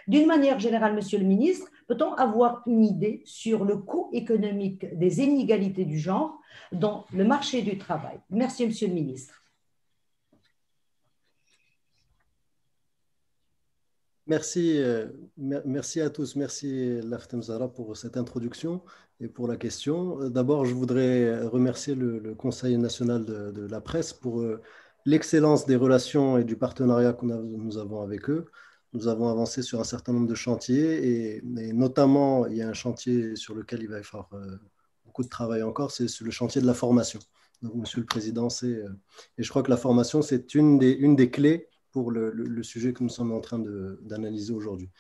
D'une manière générale, Monsieur le ministre, peut-on avoir une idée sur le coût économique des inégalités du genre dans le marché du travail? Merci, Monsieur le ministre. Merci, merci à tous. Merci, Laftem Zara, pour cette introduction et pour la question. D'abord, je voudrais remercier le Conseil national de la presse pour l'excellence des relations et du partenariat que nous avons avec eux. Nous avons avancé sur un certain nombre de chantiers et notamment, il y a un chantier sur lequel il va y avoir beaucoup de travail encore, c'est sur le chantier de la formation. Donc, Monsieur le Président, et je crois que la formation, c'est une des clés pour le sujet que nous sommes en train d'analyser aujourd'hui.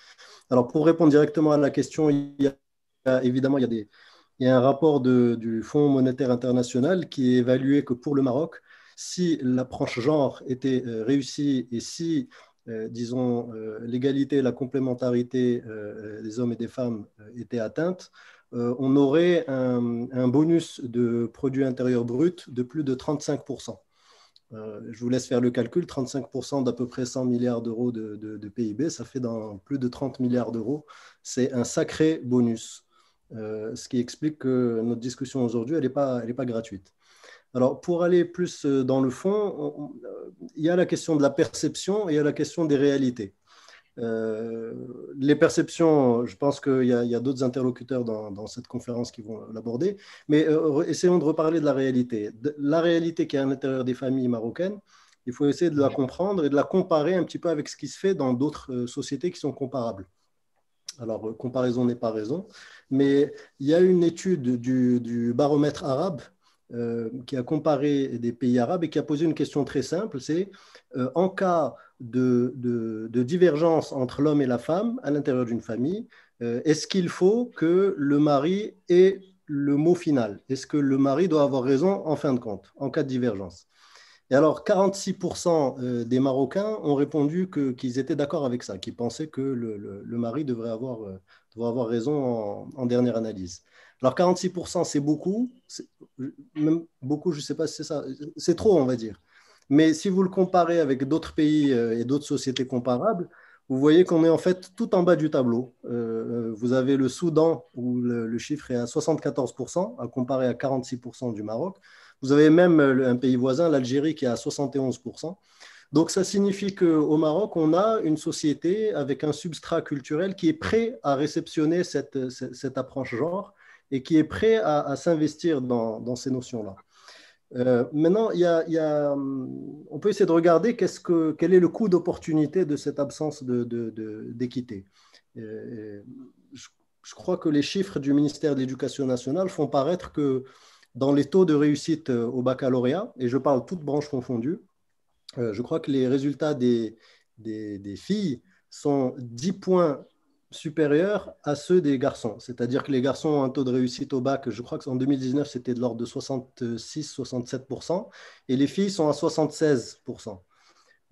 Alors, pour répondre directement à la question, évidemment, il y a un rapport du Fonds monétaire international qui évaluait que pour le Maroc, si l'approche genre était réussie et si, disons, l'égalité et la complémentarité des hommes et des femmes étaient atteintes, on aurait un bonus de produit intérieur brut de plus de 35%. Je vous laisse faire le calcul, 35% d'à peu près 100 milliards d'euros de PIB, ça fait dans plus de 30 milliards d'euros. C'est un sacré bonus, ce qui explique que notre discussion aujourd'hui, elle n'est pas gratuite. Alors, pour aller plus dans le fond, il y a la question de la perception et il y a la question des réalités. Les perceptions, je pense qu'il y a d'autres interlocuteurs dans cette conférence qui vont l'aborder, mais essayons de reparler de la réalité. La réalité qui est à l'intérieur des familles marocaines, il faut essayer de la comprendre et de la comparer un petit peu avec ce qui se fait dans d'autres sociétés qui sont comparables. Alors, comparaison n'est pas raison, mais il y a une étude du baromètre arabe qui a comparé des pays arabes et qui a posé une question très simple, c'est en cas de divergence entre l'homme et la femme à l'intérieur d'une famille, est-ce qu'il faut que le mari ait le mot final? Est-ce que le mari doit avoir raison en fin de compte, en cas de divergence? Et alors, 46% des Marocains ont répondu qu'ils étaient d'accord avec ça, qu'ils pensaient que le mari devrait avoir raison en dernière analyse. Alors, 46%, c'est beaucoup. Même beaucoup, je ne sais pas si c'est ça. C'est trop, on va dire. Mais si vous le comparez avec d'autres pays et d'autres sociétés comparables, vous voyez qu'on est en fait tout en bas du tableau. Vous avez le Soudan, où le chiffre est à 74%, à comparer à 46% du Maroc. Vous avez même un pays voisin, l'Algérie, qui est à 71%. Donc, ça signifie qu'au Maroc, on a une société avec un substrat culturel qui est prêt à réceptionner cette approche genre et qui est prêt à s'investir dans ces notions-là. Maintenant, on peut essayer de regarder quel est le coût d'opportunité de cette absence d'équité. Je crois que les chiffres du ministère de l'Éducation nationale font paraître que dans les taux de réussite au baccalauréat, et je parle toutes branches confondues, je crois que les résultats des filles sont 10 points supérieurs à ceux des garçons. C'est-à-dire que les garçons ont un taux de réussite au bac, je crois qu'en 2019, c'était de l'ordre de 66-67%, et les filles sont à 76%.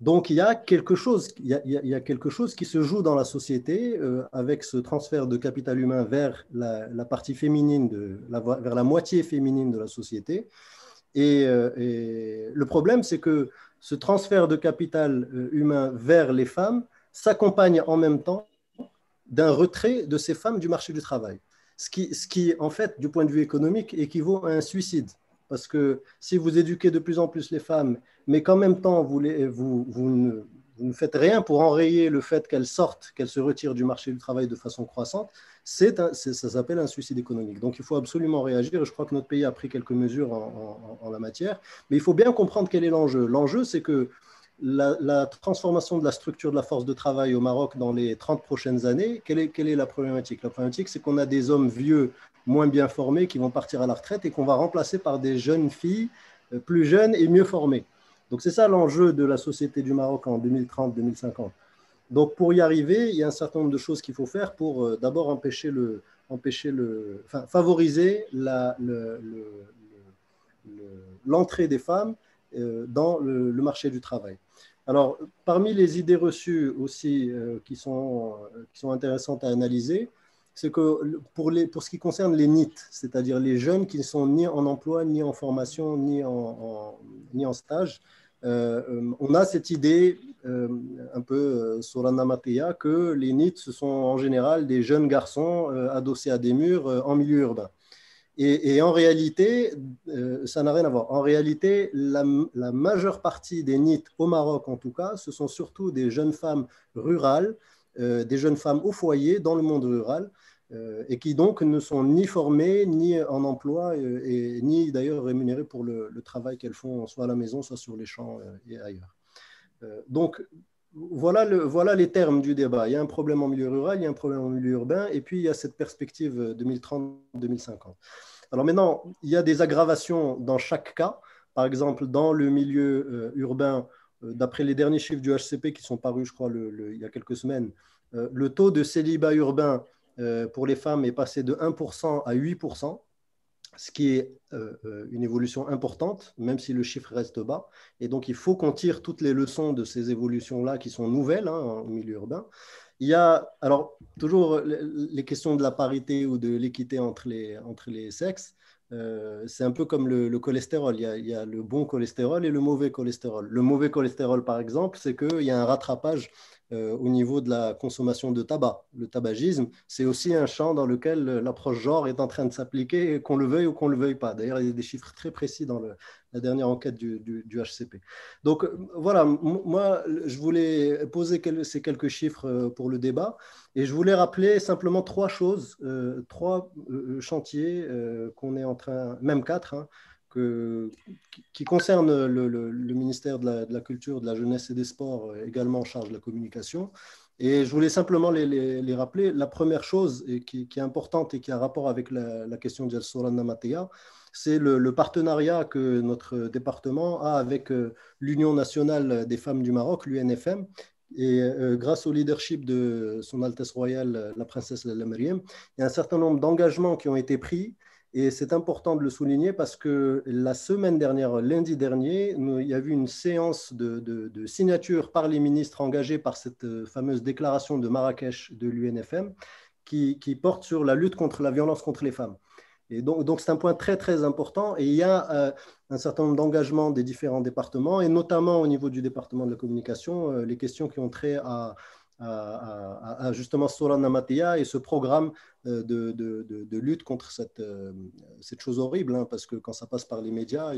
Donc, il y a quelque chose qui se joue dans la société avec ce transfert de capital humain vers la partie féminine, vers la moitié féminine de la société. Et le problème, c'est que ce transfert de capital humain vers les femmes s'accompagne en même temps d'un retrait de ces femmes du marché du travail. Ce qui, en fait, du point de vue économique, équivaut à un suicide. Parce que si vous éduquez de plus en plus les femmes, mais qu'en même temps, vous ne faites rien pour enrayer le fait qu'elles sortent, qu'elles se retirent du marché du travail de façon croissante, ça s'appelle un suicide économique. Donc, il faut absolument réagir. Et je crois que notre pays a pris quelques mesures en la matière. Mais il faut bien comprendre quel est l'enjeu. L'enjeu, c'est que la transformation de la structure de la force de travail au Maroc dans les 30 prochaines années, quelle est la problématique? La problématique, c'est qu'on a des hommes vieux, moins bien formés, qui vont partir à la retraite et qu'on va remplacer par des jeunes filles plus jeunes et mieux formées. Donc, c'est ça l'enjeu de la société du Maroc en 2030-2050. Donc, pour y arriver, il y a un certain nombre de choses qu'il faut faire pour d'abord favoriser l'entrée des femmes dans le marché du travail. Alors, parmi les idées reçues aussi qui sont intéressantes à analyser, c'est que pour ce qui concerne les NEET, c'est-à-dire les jeunes qui ne sont ni en emploi, ni en formation, ni en stage, on a cette idée un peu Solana Matea que les NEET, ce sont en général des jeunes garçons adossés à des murs en milieu urbain. Et en réalité, ça n'a rien à voir. En réalité, la majeure partie des NEET au Maroc, en tout cas, ce sont surtout des jeunes femmes rurales, des jeunes femmes au foyer dans le monde rural, et qui donc ne sont ni formées, ni en emploi, et ni d'ailleurs rémunérées pour le travail qu'elles font, soit à la maison, soit sur les champs et ailleurs. Donc, voilà les termes du débat. Il y a un problème en milieu rural, il y a un problème en milieu urbain, et puis il y a cette perspective 2030-2050. Alors maintenant, il y a des aggravations dans chaque cas. Par exemple, dans le milieu urbain, d'après les derniers chiffres du HCP qui sont parus, je crois, il y a quelques semaines, le taux de célibat urbain pour les femmes est passé de 1% à 8%. Ce qui est une évolution importante, même si le chiffre reste bas. Et donc, il faut qu'on tire toutes les leçons de ces évolutions-là qui sont nouvelles au milieu urbain. Il y a, alors, toujours les questions de la parité ou de l'équité entre les sexes. C'est un peu comme le cholestérol. Il y a le bon cholestérol et le mauvais cholestérol. Le mauvais cholestérol, par exemple, c'est qu'il y a un rattrapage au niveau de la consommation de tabac. Le tabagisme, c'est aussi un champ dans lequel l'approche genre est en train de s'appliquer, qu'on le veuille ou qu'on ne le veuille pas. D'ailleurs, il y a des chiffres très précis dans la dernière enquête du HCP. Donc voilà, moi, je voulais poser ces quelques chiffres pour le débat et je voulais rappeler simplement trois choses, trois chantiers qu'on est en train, même quatre, hein, qui concerne le ministère de la Culture, de la Jeunesse et des Sports, également en charge de la communication. Et je voulais simplement les rappeler. La première chose qui est importante et qui a rapport avec la question de Solana Matea, c'est le partenariat que notre département a avec l'Union nationale des femmes du Maroc, l'UNFM. Et grâce au leadership de Son Altesse Royale, la princesse Lalla Meriem, il y a un certain nombre d'engagements qui ont été pris. Et c'est important de le souligner parce que la semaine dernière, lundi dernier, il y a eu une séance de signature par les ministres engagés par cette fameuse déclaration de Marrakech de l'UNFM qui porte sur la lutte contre la violence contre les femmes. Et donc c'est un point très, très important. Et il y a un certain nombre d'engagements des différents départements, et notamment au niveau du département de la communication, les questions qui ont trait à justement Solana Matea et ce programme de lutte contre cette chose horrible, hein, parce que quand ça passe par les médias,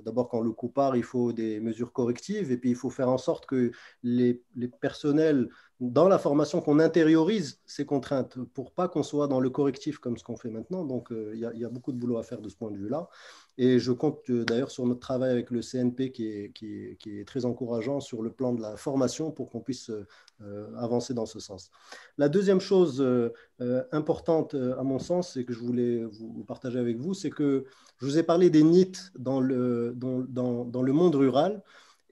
d'abord quand le coup part, il faut des mesures correctives et puis il faut faire en sorte que les personnels dans la formation, qu'on intériorise ces contraintes pour pas qu'on soit dans le correctif comme ce qu'on fait maintenant. Donc il y a beaucoup de boulot à faire de ce point de vue-là. Et je compte d'ailleurs sur notre travail avec le CNP qui est très encourageant sur le plan de la formation pour qu'on puisse avancer dans ce sens. La deuxième chose importante à mon sens et que je voulais vous partager avec vous, c'est que je vous ai parlé des NEET dans le monde rural.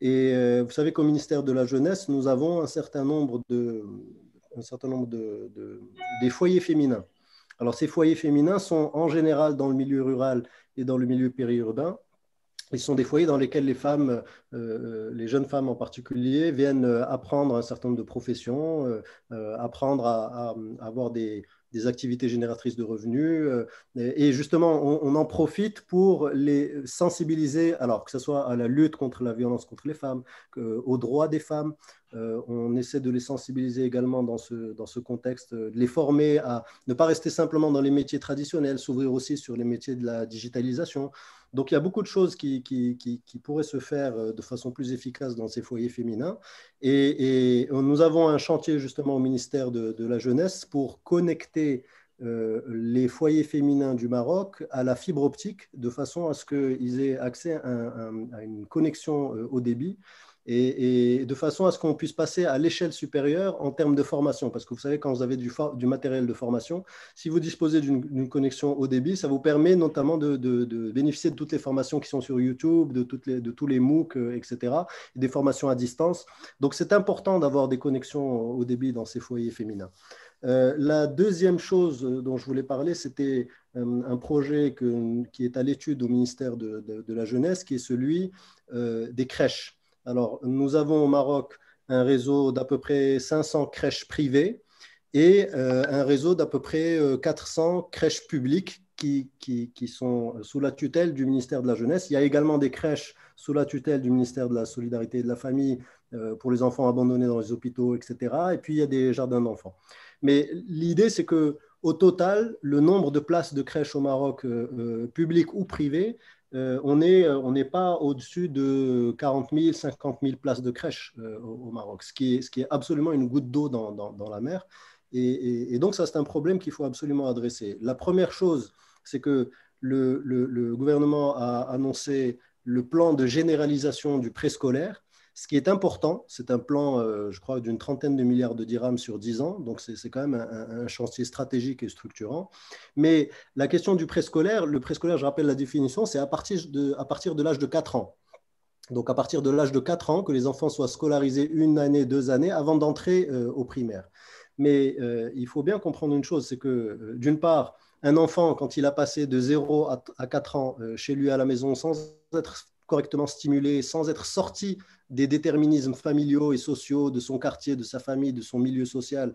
Et vous savez qu'au ministère de la Jeunesse, nous avons un certain nombre des foyers féminins. Alors, ces foyers féminins sont en général dans le milieu rural et dans le milieu périurbain. Ils sont des foyers dans lesquels les femmes, les jeunes femmes en particulier, viennent apprendre un certain nombre de professions, apprendre à avoir des activités génératrices de revenus. Et justement, on en profite pour les sensibiliser, alors que ce soit à la lutte contre la violence contre les femmes, aux droits des femmes. On essaie de les sensibiliser également dans ce contexte, de les former à ne pas rester simplement dans les métiers traditionnels, s'ouvrir aussi sur les métiers de la digitalisation. Donc, il y a beaucoup de choses qui pourraient se faire de façon plus efficace dans ces foyers féminins. Et nous avons un chantier justement au ministère de la Jeunesse pour connecter les foyers féminins du Maroc à la fibre optique de façon à ce qu'ils aient accès à une connexion haut débit. Et de façon à ce qu'on puisse passer à l'échelle supérieure en termes de formation. Parce que vous savez, quand vous avez du matériel de formation, si vous disposez d'une connexion haut débit, ça vous permet notamment de bénéficier de toutes les formations qui sont sur YouTube, de tous les MOOC, etc., et des formations à distance. Donc, c'est important d'avoir des connexions haut débit dans ces foyers féminins. La deuxième chose dont je voulais parler, c'était un projet qui est à l'étude au ministère de la Jeunesse, qui est celui des crèches. Alors, nous avons au Maroc un réseau d'à peu près 500 crèches privées et un réseau d'à peu près 400 crèches publiques qui sont sous la tutelle du ministère de la Jeunesse. Il y a également des crèches sous la tutelle du ministère de la Solidarité et de la Famille pour les enfants abandonnés dans les hôpitaux, etc. Et puis, il y a des jardins d'enfants. Mais l'idée, c'est qu'au total, le nombre de places de crèches au Maroc, publiques ou privées, on n'est pas au-dessus de 40 000, 50 000 places de crèches au Maroc, ce qui est absolument une goutte d'eau dans la mer. Et donc, ça, c'est un problème qu'il faut absolument adresser. La première chose, c'est que le gouvernement a annoncé le plan de généralisation du préscolaire. Ce qui est important, c'est un plan, je crois, d'une trentaine de milliards de dirhams sur 10 ans. Donc, c'est quand même un chantier stratégique et structurant. Mais la question du préscolaire, le préscolaire, je rappelle la définition, c'est à partir de l'âge de 4 ans. Donc, à partir de l'âge de 4 ans, que les enfants soient scolarisés 1 année, 2 années avant d'entrer au primaire. Mais il faut bien comprendre une chose, c'est que d'une part, un enfant, quand il a passé de 0 à 4 ans chez lui à la maison sans être correctement stimulé, sans être sorti des déterminismes familiaux et sociaux de son quartier, de sa famille, de son milieu social,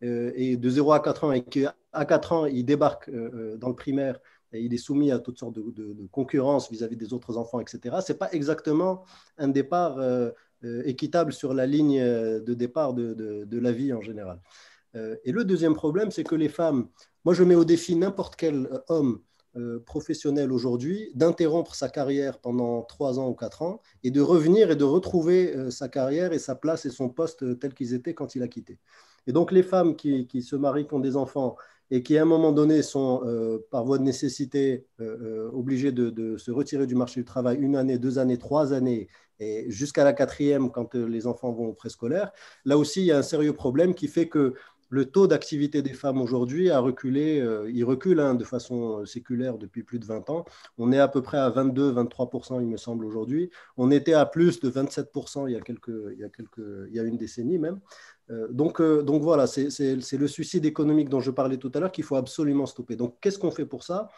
et de 0 à 4 ans, et qu'à 4 ans, il débarque dans le primaire, et il est soumis à toutes sortes de concurrence vis-à-vis des autres enfants, etc., ce n'est pas exactement un départ équitable sur la ligne de départ de la vie en général. Et le deuxième problème, c'est que les femmes, moi je mets au défi n'importe quel homme professionnel aujourd'hui d'interrompre sa carrière pendant 3 ans ou 4 ans et de revenir et de retrouver sa carrière et sa place et son poste tels qu'ils étaient quand il a quitté. Et donc les femmes qui se marient, qui ont des enfants et qui à un moment donné sont par voie de nécessité obligées de se retirer du marché du travail 1 année, 2 années, 3 années et jusqu'à la 4e quand les enfants vont au préscolaire, là aussi il y a un sérieux problème qui fait que le taux d'activité des femmes aujourd'hui a reculé, il recule de façon séculaire depuis plus de 20 ans. On est à peu près à 22-23%, il me semble, aujourd'hui. On était à plus de 27% il y a une décennie même. Donc voilà, c'est le suicide économique dont je parlais tout à l'heure qu'il faut absolument stopper. Donc qu'est-ce qu'on fait pour ça ?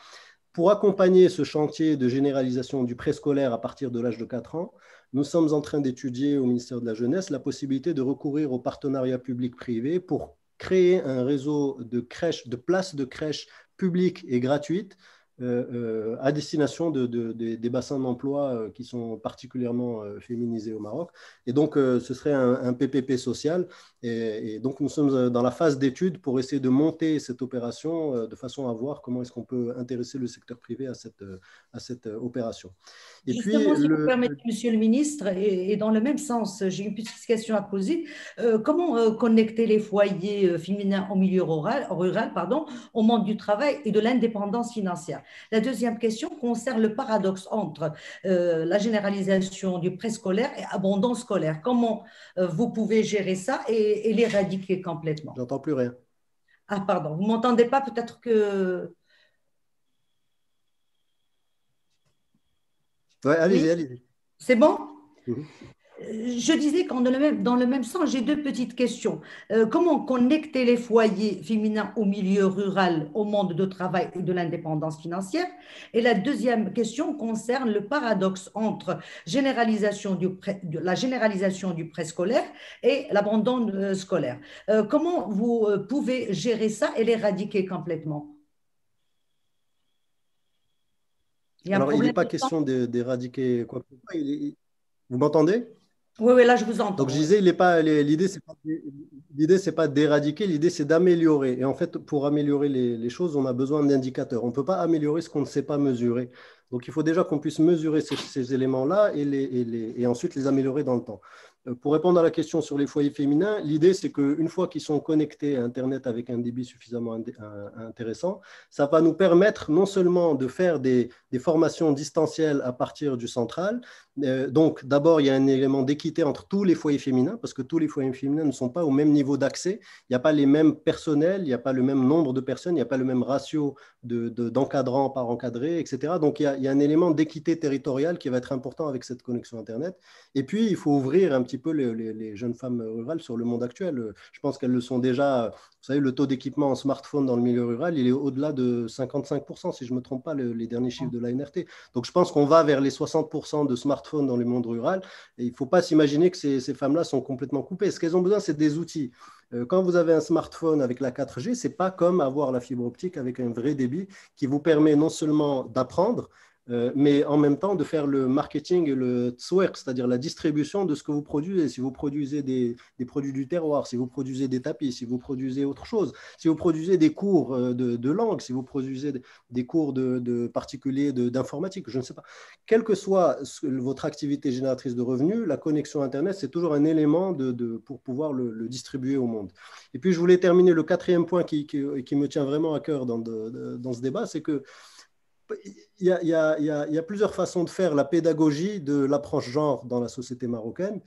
Pour accompagner ce chantier de généralisation du préscolaire à partir de l'âge de 4 ans, nous sommes en train d'étudier au ministère de la Jeunesse la possibilité de recourir au partenariat public-privé pour créer un réseau de crèches, de places de crèches publiques et gratuites à destination des bassins d'emploi qui sont particulièrement féminisés au Maroc. Et donc, ce serait un PPP social. Et donc, nous sommes dans la phase d'étude pour essayer de monter cette opération de façon à voir comment est-ce qu'on peut intéresser le secteur privé à cette opération. Et Justement, puis, si vous permettez, Monsieur le ministre, et dans le même sens, j'ai une petite question à poser. Comment connecter les foyers féminins au milieu rural, au monde du travail et de l'indépendance financière? La deuxième question concerne le paradoxe entre la généralisation du préscolaire et abandon scolaire. Comment vous pouvez gérer ça et l'éradiquer complètement? j'entends plus rien. Ah, pardon, vous ne m'entendez pas? Peut-être que… Ouais, Oui, allez-y, allez-y. c'est bon? Mhm. Je disais qu'en dans le même sens, j'ai deux petites questions. Comment connecter les foyers féminins au milieu rural, au monde du travail et de l'indépendance financière? Et la deuxième question concerne le paradoxe entre la généralisation du préscolaire et l'abandon scolaire. Comment vous pouvez gérer ça et l'éradiquer complètement? Il y a un Alors, il n'est problème pas de temps? question d'éradiquer quoi que ce soit. Vous m'entendez? Oui, oui, là, je vous Donc, je entends. Oui. disais, l'idée, c'est pas d'éradiquer, l'idée, c'est d'améliorer. Et en fait, pour améliorer les choses, on a besoin d'indicateurs. On ne peut pas améliorer ce qu'on ne sait pas mesurer. Donc, il faut déjà qu'on puisse mesurer ces éléments-là et ensuite les améliorer dans le temps. Pour répondre à la question sur les foyers féminins, l'idée, c'est qu'une fois qu'ils sont connectés à Internet avec un débit suffisamment intéressant, ça va nous permettre non seulement de faire des formations distancielles à partir du central. Donc, d'abord, il y a un élément d'équité entre tous les foyers féminins, parce que tous les foyers féminins ne sont pas au même niveau d'accès. Il n'y a pas les mêmes personnels, il n'y a pas le même nombre de personnes, il n'y a pas le même ratio d'encadrants par encadré, etc. Donc, il y a un élément d'équité territoriale qui va être important avec cette connexion Internet. Et puis, il faut ouvrir un petit petit peu les jeunes femmes rurales sur le monde actuel. Je pense qu'elles le sont déjà. Vous savez, le taux d'équipement en smartphone dans le milieu rural, il est au-delà de 55%, si je ne me trompe pas, les derniers chiffres de l'ANRT. Donc, je pense qu'on va vers les 60% de smartphones dans le monde rural. Et il ne faut pas s'imaginer que ces femmes-là sont complètement coupées. Ce qu'elles ont besoin, c'est des outils. Quand vous avez un smartphone avec la 4G, ce n'est pas comme avoir la fibre optique avec un vrai débit qui vous permet non seulement d'apprendre, mais en même temps de faire le marketing et le twerk, c'est-à-dire la distribution de ce que vous produisez. Si vous produisez des produits du terroir, si vous produisez des tapis, si vous produisez autre chose, si vous produisez des cours de langue, si vous produisez des cours de particuliers d'informatique, je ne sais pas. Quelle que soit votre activité génératrice de revenus, la connexion Internet, c'est toujours un élément pour pouvoir le distribuer au monde. Et puis, je voulais terminer le quatrième point qui me tient vraiment à cœur dans ce débat, c'est que il y a plusieurs façons de faire la pédagogie de l'approche genre dans la société marocaine.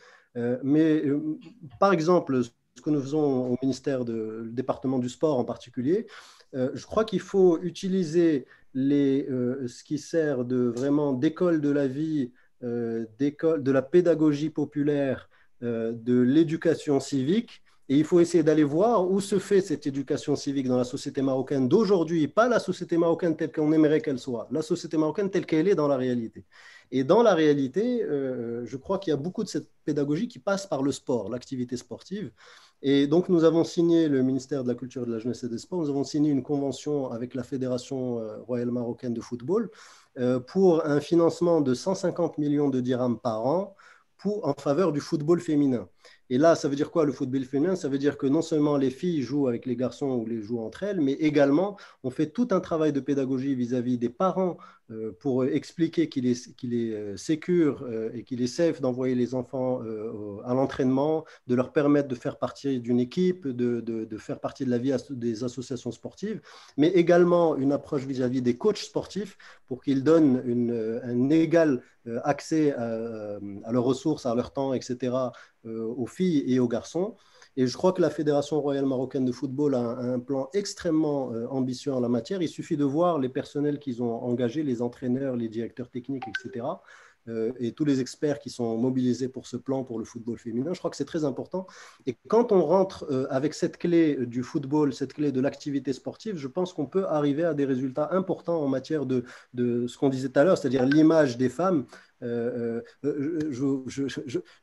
Par exemple, ce que nous faisons au ministère le département du sport en particulier, je crois qu'il faut utiliser ce qui sert vraiment d'école de la vie, de la pédagogie populaire, de l'éducation civique. Et il faut essayer d'aller voir où se fait cette éducation civique dans la société marocaine d'aujourd'hui, pas la société marocaine telle qu'on aimerait qu'elle soit, la société marocaine telle qu'elle est dans la réalité. Et dans la réalité, je crois qu'il y a beaucoup de cette pédagogie qui passe par le sport, l'activité sportive. Et donc, nous avons signé, le ministère de la Culture, de la Jeunesse et des Sports, nous avons signé une convention avec la Fédération royale marocaine de football pour un financement de 150 millions de dirhams par an en faveur du football féminin. Et là, ça veut dire quoi le football féminin? Ça veut dire que non seulement les filles jouent avec les garçons ou les jouent entre elles, mais également on fait tout un travail de pédagogie vis-à-vis des parents pour expliquer qu'il est sécure et qu'il est safe d'envoyer les enfants à l'entraînement, de leur permettre de faire partie d'une équipe, de faire partie de la vie des associations sportives, mais également une approche vis-à-vis des coachs sportifs pour qu'ils donnent un égal accès à leurs ressources, à leur temps, etc., aux filles et aux garçons. Et je crois que la Fédération royale marocaine de football a un plan extrêmement ambitieux en la matière. Il suffit de voir les personnels qu'ils ont engagés, les entraîneurs, les directeurs techniques, etc., et tous les experts qui sont mobilisés pour ce plan pour le football féminin. Je crois que c'est très important. Et quand on rentre avec cette clé du football, cette clé de l'activité sportive, je pense qu'on peut arriver à des résultats importants en matière de ce qu'on disait tout à l'heure, c'est-à-dire l'image des femmes. Je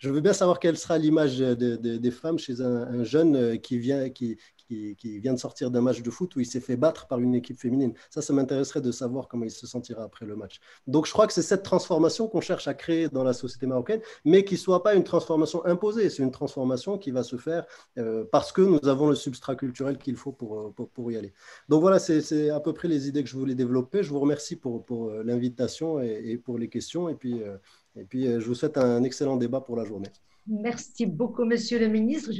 veux bien savoir quelle sera l'image des femmes chez un jeune qui vient de sortir d'un match de foot où il s'est fait battre par une équipe féminine. Ça m'intéresserait de savoir comment il se sentira après le match. Donc, je crois que c'est cette transformation qu'on cherche à créer dans la société marocaine, mais qui ne soit pas une transformation imposée. C'est une transformation qui va se faire parce que nous avons le substrat culturel qu'il faut pour y aller. Donc, voilà, c'est à peu près les idées que je voulais développer. Je vous remercie pour l'invitation et pour les questions. Et puis, je vous souhaite un excellent débat pour la journée. Merci beaucoup, Monsieur le ministre.